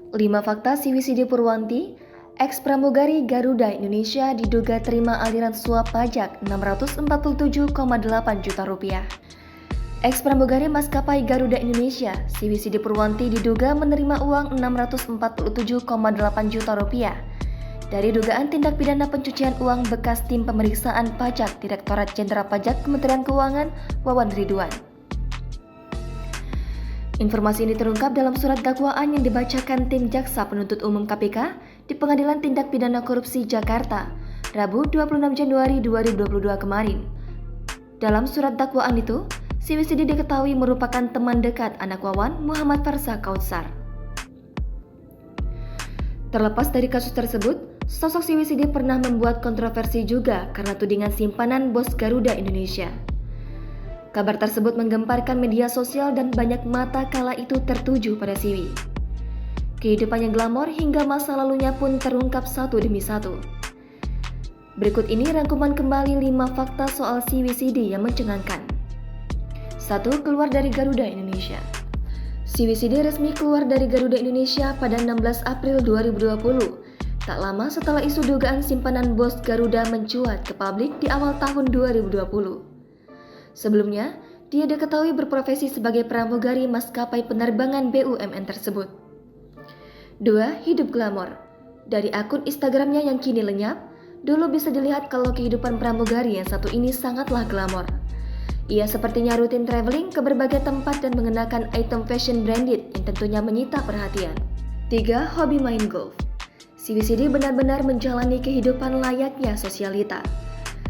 5 fakta CWCD Purwanti, eks pramugari Garuda Indonesia diduga terima aliran suap pajak Rp647,8 juta. Eks pramugari maskapai Garuda Indonesia, CWCD Purwanti diduga menerima uang Rp647,8 juta dari dugaan tindak pidana pencucian uang bekas tim pemeriksaan pajak Direktorat Jenderal Pajak Kementerian Keuangan Wawan Ridwan. Informasi ini terungkap dalam surat dakwaan yang dibacakan tim Jaksa Penuntut Umum KPK di Pengadilan Tindak Pidana Korupsi Jakarta, Rabu 26 Januari 2022 kemarin. Dalam surat dakwaan itu, CWCD diketahui merupakan teman dekat anak Wawan, Muhammad Farsa Kautsar. Terlepas dari kasus tersebut, sosok CWCD pernah membuat kontroversi juga karena tudingan simpanan bos Garuda Indonesia. Kabar tersebut menggemparkan media sosial dan banyak mata kala itu tertuju pada Siwi. Kehidupannya glamor hingga masa lalunya pun terungkap satu demi satu. Berikut ini rangkuman kembali 5 fakta soal CWCD yang mencengangkan. 1. Keluar dari Garuda Indonesia. CWCD resmi keluar dari Garuda Indonesia pada 16 April 2020, tak lama setelah isu dugaan simpanan bos Garuda mencuat ke publik di awal tahun 2020. Sebelumnya, dia diketahui berprofesi sebagai pramugari maskapai penerbangan BUMN tersebut. 2. Hidup glamor. Dari akun Instagramnya yang kini lenyap, dulu bisa dilihat kalau kehidupan pramugari yang satu ini sangatlah glamor. Ia sepertinya rutin traveling ke berbagai tempat dan mengenakan item fashion branded yang tentunya menyita perhatian. 3. Hobi main golf. CWCD benar-benar menjalani kehidupan layaknya sosialita.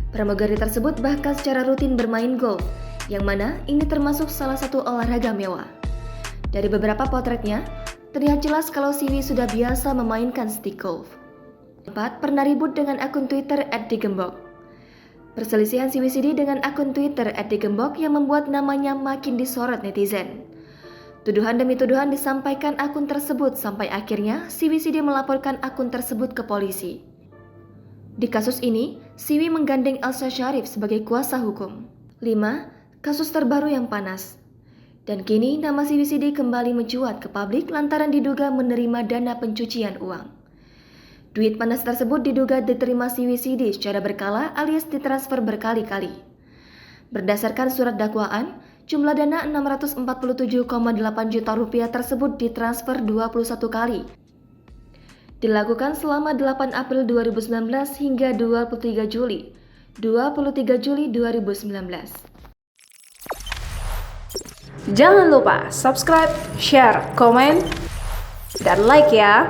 Pramugari tersebut bahkan secara rutin bermain golf, yang mana ini termasuk salah satu olahraga mewah. Dari beberapa potretnya, terlihat jelas kalau Siwi sudah biasa memainkan stick golf. 4. Pernah ribut dengan akun Twitter @digembok. Perselisihan CWCD dengan akun Twitter @digembok yang membuat namanya makin disorot netizen. Tuduhan demi tuduhan disampaikan akun tersebut sampai akhirnya CWCD melaporkan akun tersebut ke polisi. Di kasus ini, Siwi menggandeng Elsa Sharif sebagai kuasa hukum. 5. Kasus terbaru yang panas. Dan kini nama CWCD kembali mencuat ke publik lantaran diduga menerima dana pencucian uang. Duit panas tersebut diduga diterima CWCD secara berkala alias ditransfer berkali-kali. Berdasarkan surat dakwaan, jumlah dana Rp647,8 juta tersebut ditransfer 21 kali. Dilakukan selama 8 April 2019 hingga 23 Juli 2019. Jangan lupa subscribe, share, komen, dan like ya!